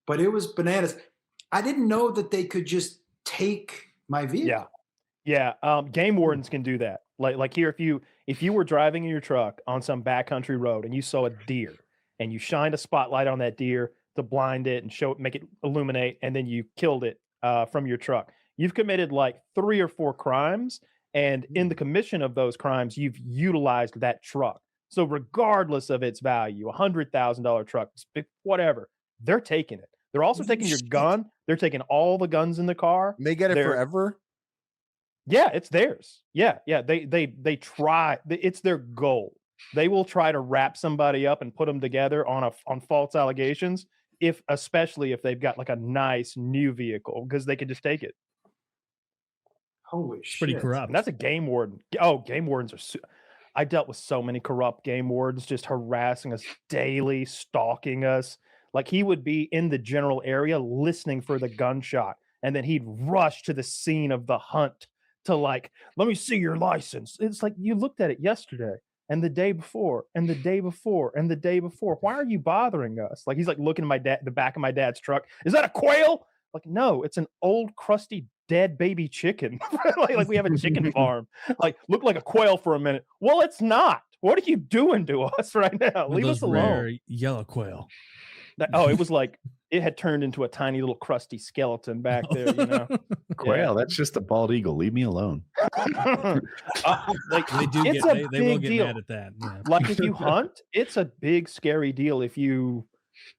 but it was bananas. I didn't know that they could just take my vehicle. Yeah. Game wardens can do that. Like here, if you were driving in your truck on some backcountry road and you saw a deer and you shined a spotlight on that deer to blind it and make it illuminate, and then you killed it from your truck, you've committed like 3 or 4 crimes. And in the commission of those crimes, you've utilized that truck. So regardless of its value, $100,000 truck, whatever, they're taking it. They're also taking your gun. They're taking all the guns in the car. They get it forever. Yeah, it's theirs. Yeah. They try. It's their goal. They will try to wrap somebody up and put them together on false allegations, especially if they've got like a nice new vehicle, because they can just take it. Holy shit! Pretty corrupt. And that's a game warden. Oh, game wardens are. I dealt with so many corrupt game wardens just harassing us daily, stalking us. Like he would be in the general area listening for the gunshot, and then he'd rush to the scene of the hunt to like, let me see your license. It's like, you looked at it yesterday and the day before and the day before and the day before. Why are you bothering us? Like he's like looking at the back of my dad's truck. Is that a quail? Like, no, it's an old crusty dead baby chicken. like we have a chicken farm. Like, look like a quail for a minute. Well, it's not. What are you doing to us right now? Leave us alone. Rare yellow quail. It was like it had turned into a tiny little crusty skeleton back there, you know. Quail, that's just a bald eagle. Leave me alone. Like they will get deal. mad at that. Yeah. Like if you hunt, it's a big scary deal if you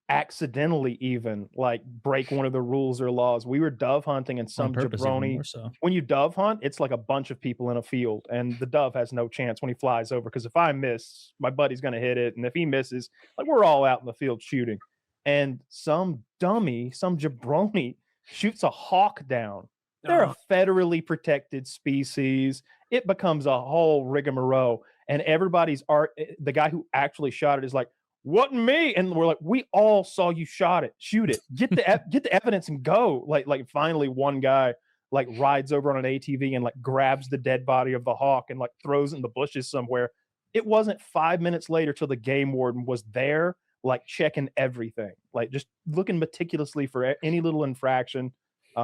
accidentally even like break one of the rules or laws. We were dove hunting and some jabroni. So. When you dove hunt, it's like a bunch of people in a field, and the dove has no chance when he flies over, because if I miss, my buddy's gonna hit it, and if he misses, like we're all out in the field shooting. And some dummy, some jabroni shoots a hawk down. They're a federally protected species. It becomes a whole rigmarole. And the guy who actually shot it is like, wasn't me. And we're like, we all saw you shoot it. Get the evidence and go. Like finally one guy like rides over on an ATV and like grabs the dead body of the hawk and like throws it in the bushes somewhere. It wasn't 5 minutes later till the game warden was there, like checking everything, like just looking meticulously for any little infraction.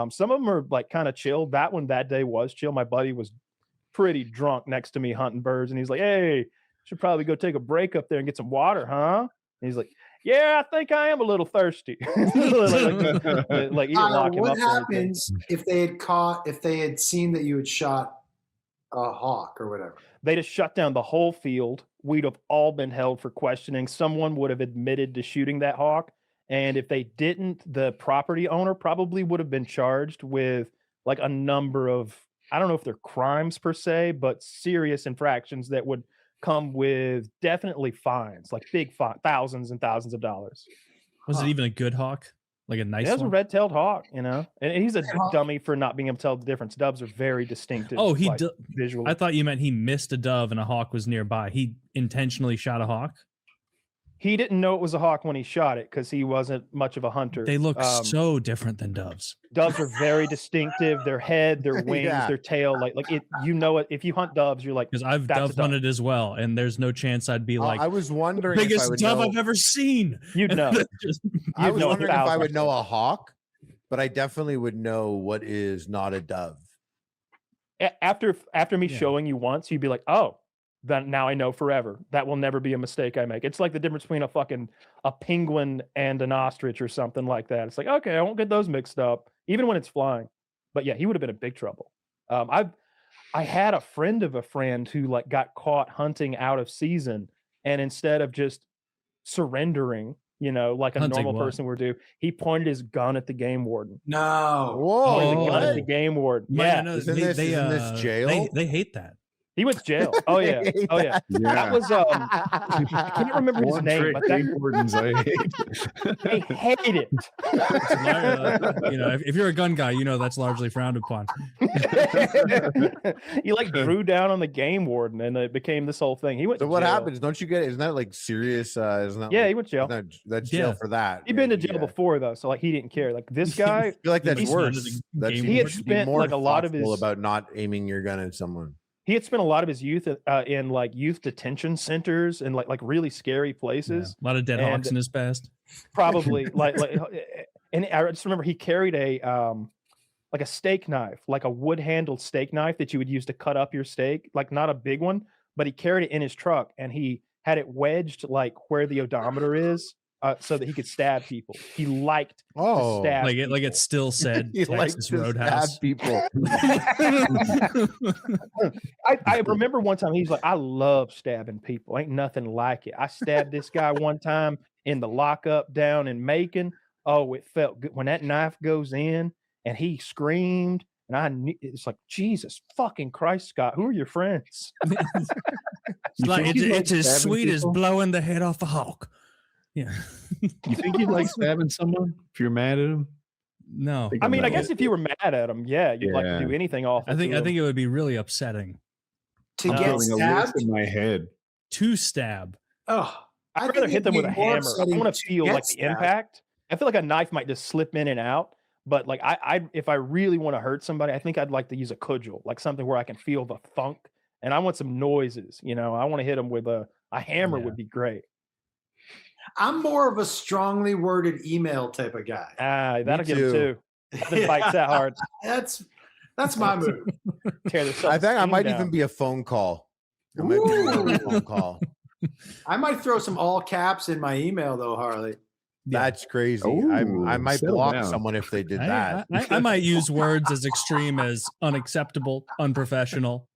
Some of them are like kind of chill. That day was chill. My buddy was pretty drunk next to me hunting birds, and he's like, hey, should probably go take a break up there and get some water, huh? And he's like, yeah, I think I am a little thirsty. Like what happens if they had seen that you had shot a hawk or whatever? They'd have shut down the whole field. We'd have all been held for questioning. Someone would have admitted to shooting that hawk. And if they didn't, the property owner probably would have been charged with like a number of, I don't know if they're crimes per se, but serious infractions that would come with definitely fines, like big thousands and thousands of dollars. Was it even a good hawk? Like a nice one? It was a red-tailed hawk, you know? And he's a dummy for not being able to tell the difference. Doves are very distinctive. Oh, visually. I thought you meant he missed a dove and a hawk was nearby. He intentionally shot a hawk? He didn't know it was a hawk when he shot it because he wasn't much of a hunter. They look so different than doves. Doves are very distinctive. Their head, their wings, their tail, like it. You know it. If you hunt doves, you're like, because I've dove hunted as well, and there's no chance I'd be like, I was wondering, biggest dove I've ever seen. You'd know. I was wondering if I would know a hawk, but I definitely would know what is not a dove. After me showing you once, you'd be like, oh. Then now I know forever. That will never be a mistake I make. It's like the difference between a penguin and an ostrich or something like that. It's like, okay, I won't get those mixed up, even when it's flying. But yeah, he would have been in big trouble. I had a friend of a friend who like got caught hunting out of season, and instead of just surrendering, you know, like a normal person would do, he pointed his gun at the game warden. No. Whoa. Pointed the gun at the game warden. Yeah. No, isn't this jail? They hate that. He went to jail. Oh yeah. That was I can't remember his name, but they hate it. You know, if you're a gun guy, you know that's largely frowned upon. He like drew down on the game warden, and it became this whole thing. He went. So to what jail. happens? Don't you get it? Isn't that like serious? Isn't that? Yeah, like, he went to jail. That's jail for that. He'd been to jail before though, so like he didn't care. Like this guy, I feel like that's worse. He had spent like a lot of his about not aiming your gun at someone. He had spent a lot of his youth in like youth detention centers and like really scary places. Yeah, a lot of dead hawks in his past. Probably and and I just remember he carried a like a steak knife, like a wood handled steak knife that you would use to cut up your steak, like not a big one, but he carried it in his truck and he had it wedged like where the odometer is, so that he could stab people. He liked to stab people. Like it still said He liked Texas to Roadhouse. stab people. I remember one time he's like, I love stabbing people. Ain't nothing like it. I stabbed this guy one time in the lockup down in Macon. Oh, it felt good when that knife goes in and he screamed. And I knew it's like, Jesus fucking Christ, Scott, who are your friends? It's as sweet as blowing the head off a hawk. Yeah. You think you'd like stabbing someone if you're mad at him? No. I mean, I guess if you were mad at him, yeah, you'd like to do anything awful. I think it would be really upsetting to get stabbed in my head. To stab. Oh, I'd rather hit them with a hammer. I want to feel like the impact. I feel like a knife might just slip in and out. But like I if I really want to hurt somebody, I think I'd like to use a cudgel, like something where I can feel the thunk, and I want some noises. You know, I want to hit them with a hammer. Would be great. I'm more of a strongly worded email type of guy. That'll get him too. Nothing bites that hard. That's my move. I think I might even be a phone call. I might be a phone call. I might throw some all caps in my email though, Harley. That's crazy. Ooh, I might block someone if they did that. I might use words as extreme as unacceptable, unprofessional,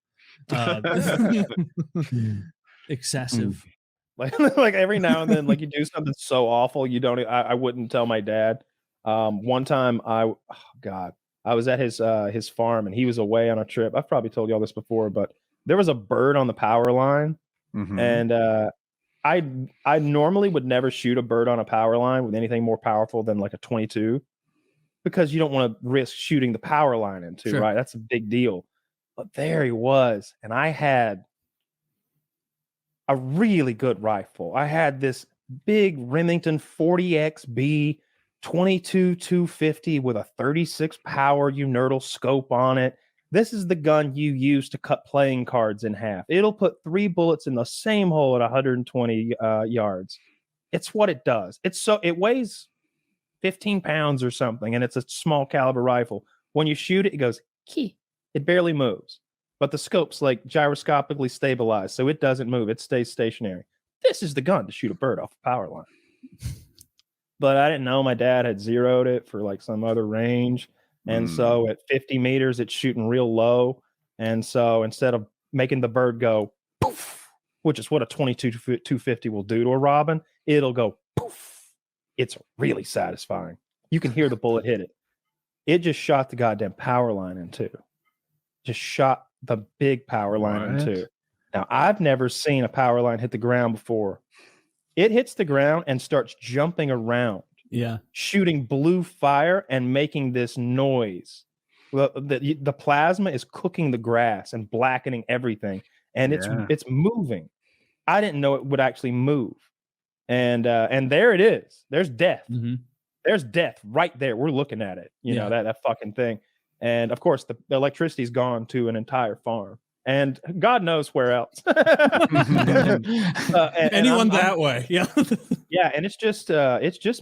excessive. Like every now and then, like you do something so awful you don't. I wouldn't tell my dad. One time I was at his farm and he was away on a trip. I've probably told y'all this before, but there was a bird on the power line, and I normally would never shoot a bird on a power line with anything more powerful than like a 22, because you don't want to risk shooting the power line into, right? That's a big deal. But there he was, and I had a really good rifle. I had this big Remington 40XB 22-250 with a 36 power Unerdal scope on it. This is the gun you use to cut playing cards in half. It'll put 3 bullets in the same hole at 120 yards. It's what it does. It weighs 15 pounds or something, and it's a small caliber rifle. When you shoot it, it goes key. It barely moves. But the scope's like gyroscopically stabilized, so it doesn't move. It stays stationary. This is the gun to shoot a bird off a power line. But I didn't know my dad had zeroed it for like some other range. And so at 50 meters, it's shooting real low. And so instead of making the bird go poof, which is what a 22-250 will do to a robin, it'll go poof. It's really satisfying. You can hear the bullet hit it. It just shot the goddamn power line in two. Just shot the big power line in two. Now, I've never seen a power line hit the ground before. It hits the ground and starts jumping around. Yeah, shooting blue fire and making this noise. The plasma is cooking the grass and blackening everything, and it's moving. I didn't know it would actually move, and there it is. There's death. There's death right there. We're looking at it. You know that fucking thing, and of course the electricity's gone to an entire farm. And God knows where else. Anyone that way. Yeah. Yeah. And it's just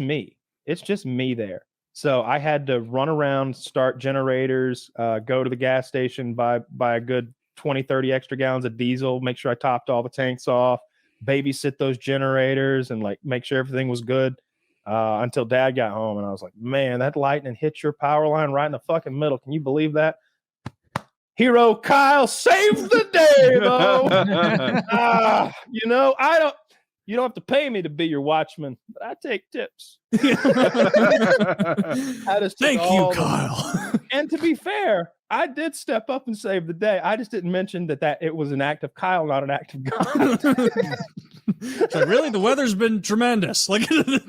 me. It's just me there. So I had to run around, start generators, go to the gas station, buy a good 20, 30 extra gallons of diesel, make sure I topped all the tanks off, babysit those generators and like make sure everything was good until Dad got home. And I was like, man, that lightning hit your power line right in the fucking middle. Can you believe that? Hero Kyle saved the day, though. You don't have to pay me to be your watchman, but I take tips. Thank you, Kyle. And to be fair, I did step up and save the day. I just didn't mention that it was an act of Kyle, not an act of God. It's like, really, the weather's been tremendous. Like, dude,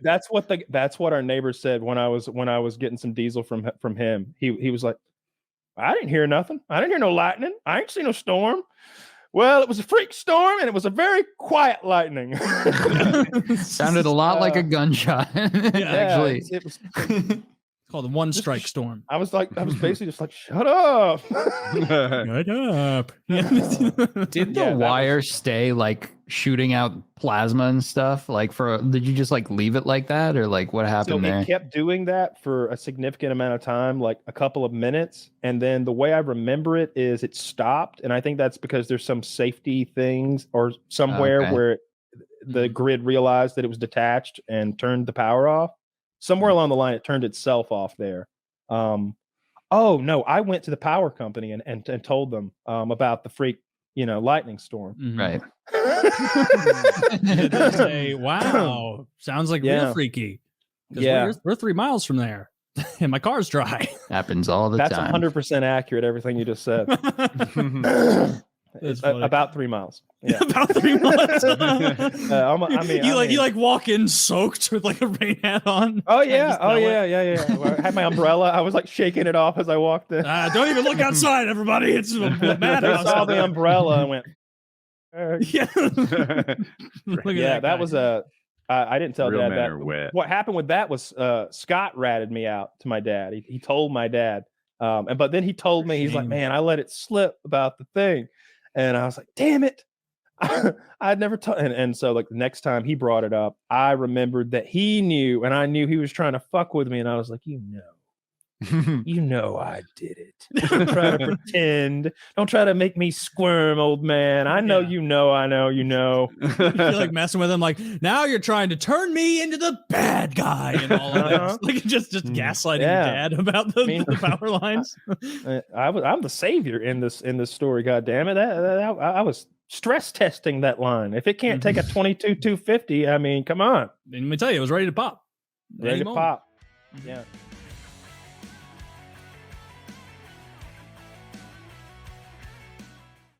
that's what our neighbor said when I was getting some diesel from him. He was like, I didn't hear nothing. I didn't hear no lightning. I ain't seen no storm. Well, it was a freak storm, and it was a very quiet lightning. Sounded a lot like a gunshot. Actually, it was called a one-strike storm. I was basically just like, shut up. Shut up. Did the wire stay like shooting out plasma and stuff? Like did you just like leave it like that, or like what happened there? It kept doing that for a significant amount of time, like a couple of minutes. And then the way I remember it is it stopped. And I think that's because there's some safety things or somewhere where the grid realized that it was detached and turned the power off. Somewhere along the line, it turned itself off there. Oh no, I went to the power company and told them about the freak, lightning storm. Right. They say, wow, sounds like real freaky. Yeah, we're 3 miles from there, and my car's dry. Happens all the time. That's 100% accurate. Everything you just said. About 3 miles. Yeah. About 3 miles. You like walk in soaked with like a rain hat on. Oh yeah. I had my umbrella. I was like shaking it off as I walked in. Don't even look outside, everybody. It's a madhouse. I saw the umbrella and went. Yeah. That was I didn't tell Dad that. What happened with that was Scott ratted me out to my dad. He told my dad, but then he told me, he's like, man, I let it slip about the thing. And I was like, damn it. I'd never told. And so like the next time he brought it up, I remembered that he knew, and I knew he was trying to fuck with me. And I was like, I did it. Don't try to pretend. Don't try to make me squirm, old man. I know, I know. You feel like messing with him. Like, now you're trying to turn me into the bad guy and all of this. Like just gaslighting your dad about the power lines. I'm the savior in this story. God damn it! I was stress testing that line. If it can't take a 22 250, I mean, come on. Let me tell you, it was ready to pop. Ready to pop. Yeah.